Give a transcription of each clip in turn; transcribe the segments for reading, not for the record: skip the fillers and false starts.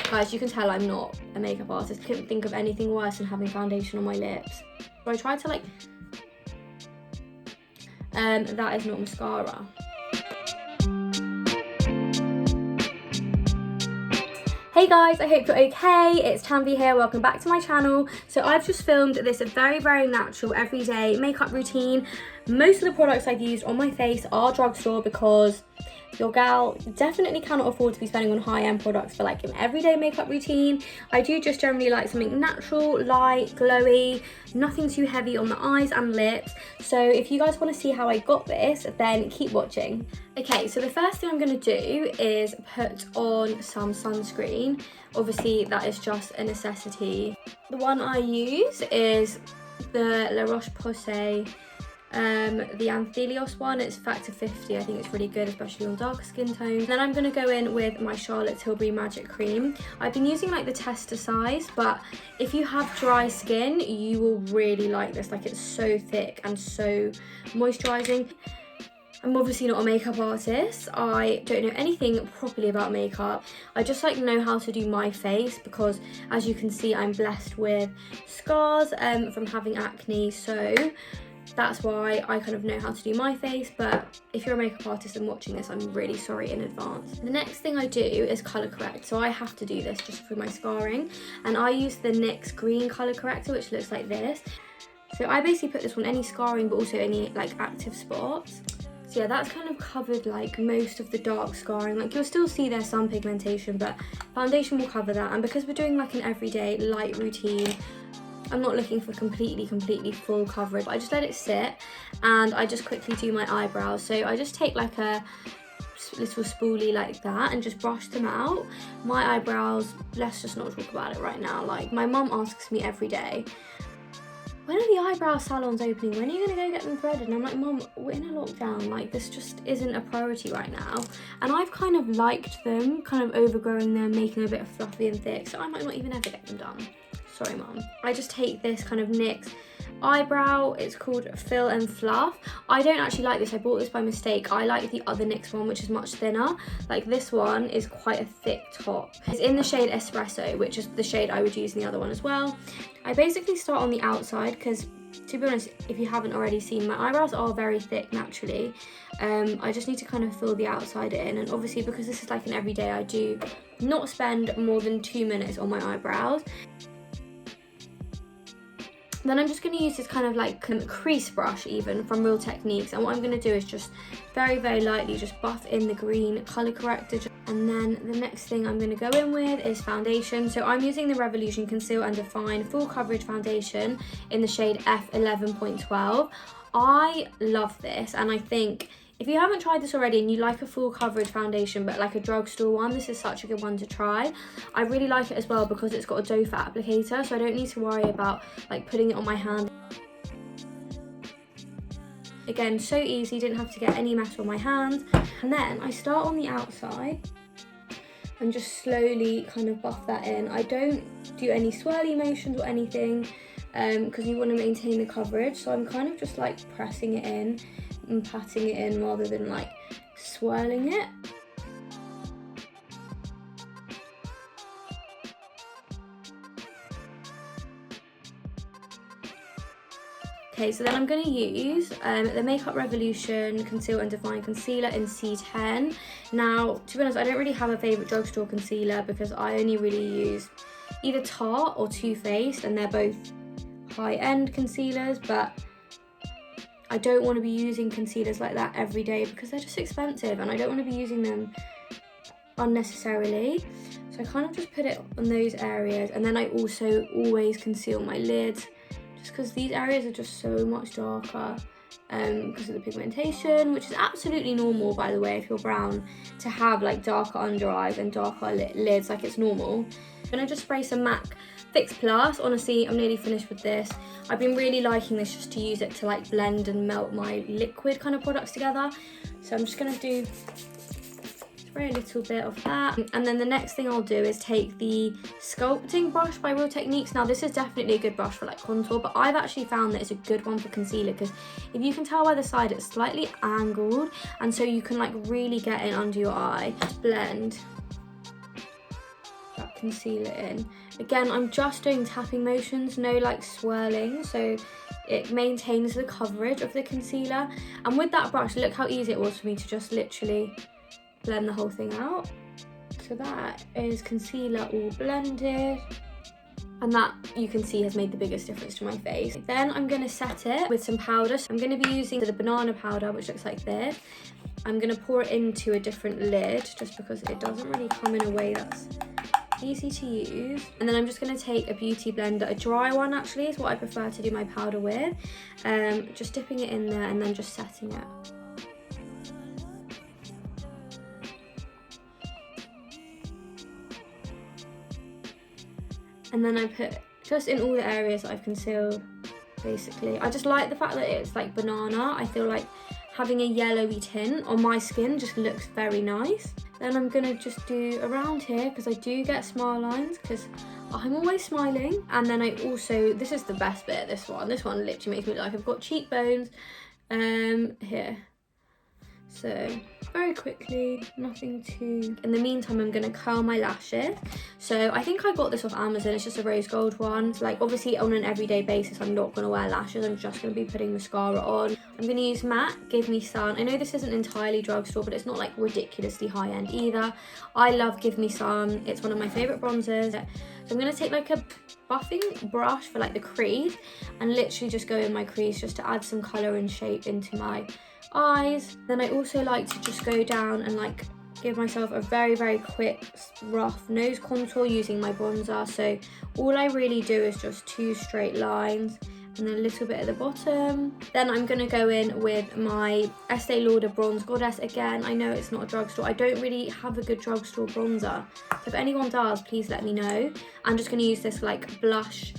Guys, you can tell I'm not a makeup artist. I couldn't think of anything worse than having foundation on my lips. So I tried to like... that is not mascara. Hey guys, I hope you're okay. It's Tanvi here, welcome back to my channel. So I've just filmed this very natural everyday makeup routine. Most of the products I've used on my face are drugstore because your gal definitely cannot afford to be spending on high-end products for like an everyday makeup routine. I do just generally like something natural, light, glowy, nothing too heavy on the eyes and lips. So if you guys want to see how I got this, then keep watching. Okay, so the first thing I'm going to do is put on some sunscreen. Obviously that is just a necessity. The one I use is the La Roche-Posay, the Anthelios one. It's factor 50. I think it's really good, especially on darker skin tones. Then I'm going to go in with my Charlotte Tilbury Magic Cream. I've been using like the tester size, but if you have dry skin, you will really like this. Like, it's so thick and so moisturizing. I'm obviously not a makeup artist. I don't know anything properly about makeup. I just like know how to do my face because, as you can see, I'm blessed with scars from having acne. So that's why I kind of know how to do my face. But if you're a makeup artist and watching this, I'm really sorry in advance. The next thing I do is colour correct. So I have to do this just for my scarring. And I use the NYX green colour corrector, which looks like this. So I basically put this on any scarring, but also any like active spots. So yeah, that's kind of covered like most of the dark scarring. Like, you'll still see there's some pigmentation, but foundation will cover that. And because we're doing like an everyday light routine, I'm not looking for completely full coverage. I just let it sit and I just quickly do my eyebrows. So I just take like a little spoolie like that and just brush them out. My eyebrows, let's just not talk about it right now. Like, my mum asks me every day, when are the eyebrow salons opening? When are you going to go get them threaded? And I'm like, Mum, we're in a lockdown. Like, this just isn't a priority right now. And I've kind of liked them, kind of overgrowing them, making them a bit fluffy and thick. So I might not even ever get them done. Sorry, Mum. I just take this kind of NYX eyebrow. It's called Fill and Fluff. I don't actually like this. I bought this by mistake. I like the other NYX one, which is much thinner. Like, this one is quite a thick top. It's in the shade Espresso, which is the shade I would use in the other one as well. I basically start on the outside because, to be honest, if you haven't already seen, my eyebrows are very thick naturally. I just need to kind of fill the outside in, and obviously because this is like an everyday, I do not spend more than 2 minutes on my eyebrows. Then I'm just going to use this kind of like crease brush even from Real Techniques, and what I'm going to do is just very lightly just buff in the green colour corrector. And then the next thing I'm going to go in with is foundation. So I'm using the Revolution Conceal and Define Full Coverage Foundation in the shade F11.12. I love this, and I think if you haven't tried this already and you like a full coverage foundation but like a drugstore one, this is such a good one to try. I really like it as well because it's got a doe foot applicator, so I don't need to worry about like putting it on my hand. Again, so easy, didn't have to get any mess on my hands. And then I start on the outside and just slowly kind of buff that in. I don't do any swirly motions or anything because you want to maintain the coverage, so I'm kind of just like pressing it in and patting it in rather than like swirling it. Okay, so then I'm going to use the Makeup Revolution Conceal and Define Concealer in C10. Now, to be honest, I don't really have a favourite drugstore concealer because I only really use either Tarte or Too Faced, and they're both high-end concealers, but I don't want to be using concealers like that every day because they're just expensive and I don't want to be using them unnecessarily. So I kind of just put it on those areas, and then I also always conceal my lids just because these areas are just so much darker because of the pigmentation, which is absolutely normal, by the way, if you're brown, to have like darker under eyes and darker lids. Like, it's normal. I'm going to just spray some MAC Fix Plus. Honestly, I'm nearly finished with this. I've been really liking this just to use it to like blend and melt my liquid kind of products together. So I'm just going to do spray a little bit of that. And then the next thing I'll do is take the sculpting brush by Real Techniques. Now, this is definitely a good brush for like contour, but I've actually found that it's a good one for concealer because if you can tell by the side, it's slightly angled, and so you can like really get in under your eye. Just blend that conceal it in. Again, I'm just doing tapping motions, no like swirling, so it maintains the coverage of the concealer. And with that brush, look how easy it was for me to just literally blend the whole thing out. So that is concealer all blended. And that, you can see, has made the biggest difference to my face. Then I'm going to set it with some powder. So I'm going to be using the banana powder, which looks like this. I'm going to pour it into a different lid, just because it doesn't really come in a way that's easy to use. And then I'm just going to take a beauty blender, a dry one actually is what I prefer to do my powder with. Just dipping it in there and then just setting it. And then I put just in all the areas that I've concealed, basically. I just like the fact that it's like banana. I feel like having a yellowy tint on my skin just looks very nice. Then I'm gonna just do around here, because I do get smile lines, because I'm always smiling. And then I also, this is the best bit, this one literally makes me look like I've got cheekbones here. So very quickly, nothing too. In the meantime, I'm gonna curl my lashes. So I think I got this off Amazon. It's just a rose gold one. Like, obviously on an everyday basis, I'm not gonna wear lashes. I'm just gonna be putting mascara on. I'm gonna use MAC Give Me Sun. I know this isn't entirely drugstore, but it's not like ridiculously high end either. I love Give Me Sun. It's one of my favorite bronzers. So I'm gonna take like a buffing brush for like the crease and literally just go in my crease just to add some color and shape into my eyes. Then I also like to just go down and like give myself a very, very quick rough nose contour using my bronzer. So all I really do is just 2 straight lines and then a little bit at the bottom. Then I'm gonna go in with my Estee Lauder Bronze Goddess again. I know it's not a drugstore. I don't really have a good drugstore bronzer. So if anyone does, please let me know. I'm just gonna use this like blush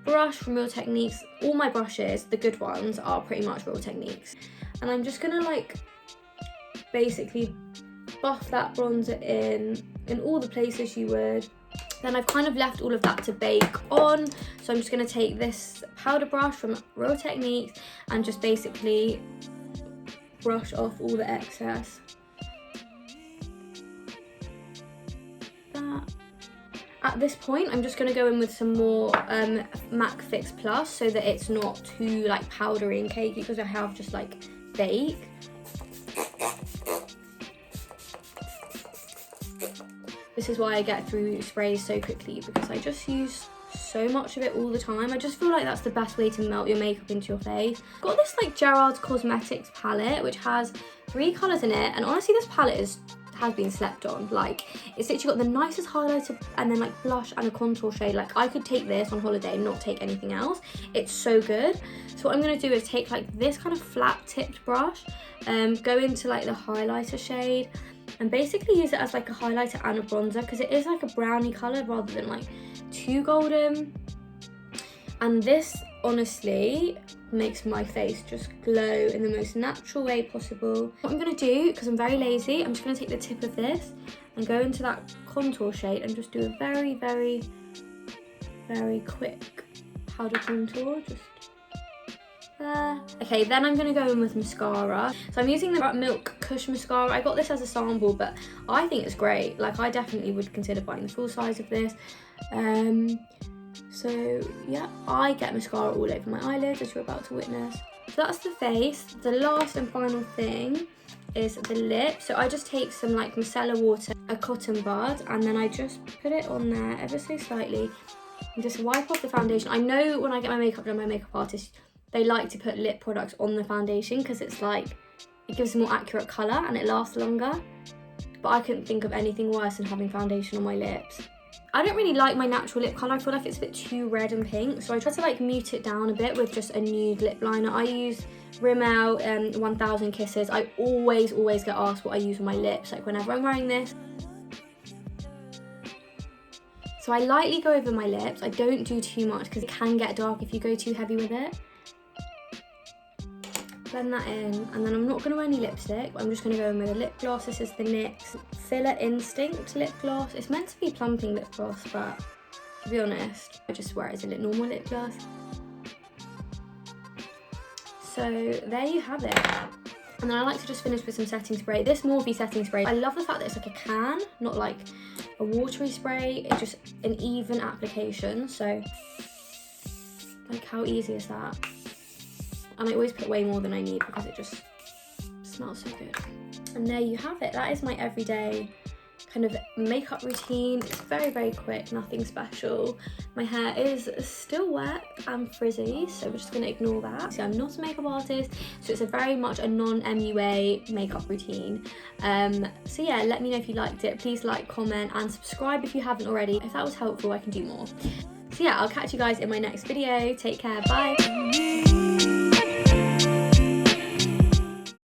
brush from Real Techniques. All my brushes, the good ones, are pretty much Real Techniques. And I'm just gonna like basically buff that bronzer in all the places you would. Then I've kind of left all of that to bake on. So I'm just gonna take this powder brush from Real Techniques and just basically brush off all the excess. At this point, I'm just going to go in with some more MAC Fix Plus so that it's not too like powdery and cakey, because I have just like bake. This is why I get through sprays so quickly, because I just use so much of it all the time. I just feel like that's the best way to melt your makeup into your face. I've got this like Gerard's Cosmetics palette, which has 3 colours in it, and honestly this palette has been slept on. Like, it's literally got the nicest highlighter and then like blush and a contour shade. Like, I could take this on holiday and not take anything else. It's so good. So what I'm going to do is take like this kind of flat tipped brush, go into like the highlighter shade and basically use it as like a highlighter and a bronzer, because it is like a brownie colour rather than like too golden. And this honestly makes my face just glow in the most natural way possible. What I'm going to do, because I'm very lazy, I'm just going to take the tip of this and go into that contour shade and just do a very, very, very quick powder contour, just there. Okay, then I'm going to go in with mascara. So I'm using the Milk Kush mascara. I got this as a sample, but I think it's great. Like, I definitely would consider buying the full size of this. So yeah, I get mascara all over my eyelids, as you're about to witness. So that's the face. The last and final thing is the lip. So I just take some like micellar water, a cotton bud, and then I just put it on there ever so slightly and just wipe off the foundation. I know when I get my makeup done, my makeup artist, they like to put lip products on the foundation because it's like, it gives a more accurate colour and it lasts longer. But I couldn't think of anything worse than having foundation on my lips. I don't really like my natural lip colour. I feel like it's a bit too red and pink. So I try to like mute it down a bit with just a nude lip liner. I use Rimmel 1000 Kisses. I always get asked what I use on my lips, like whenever I'm wearing this. So I lightly go over my lips. I don't do too much because it can get dark if you go too heavy with it. Blend that in, and then I'm not going to wear any lipstick. I'm just going to go in with a lip gloss. This is the NYX Filler Instinct lip gloss. It's meant to be plumping lip gloss, but to be honest, I just wear it as a normal lip gloss. So there you have it. And then I like to just finish with some setting spray. This Morphe setting spray, I love the fact that it's like a can, not like a watery spray. It's just an even application. So like, how easy is that? And I always put way more than I need because it just smells so good. And there you have it. That is my everyday kind of makeup routine. It's very, very quick, nothing special. My hair is still wet and frizzy, so we're just gonna ignore that. So I'm not a makeup artist, so it's a very much a non-MUA makeup routine. So yeah, let me know if you liked it. Please like, comment, and subscribe if you haven't already. If that was helpful, I can do more. So yeah, I'll catch you guys in my next video. Take care, bye.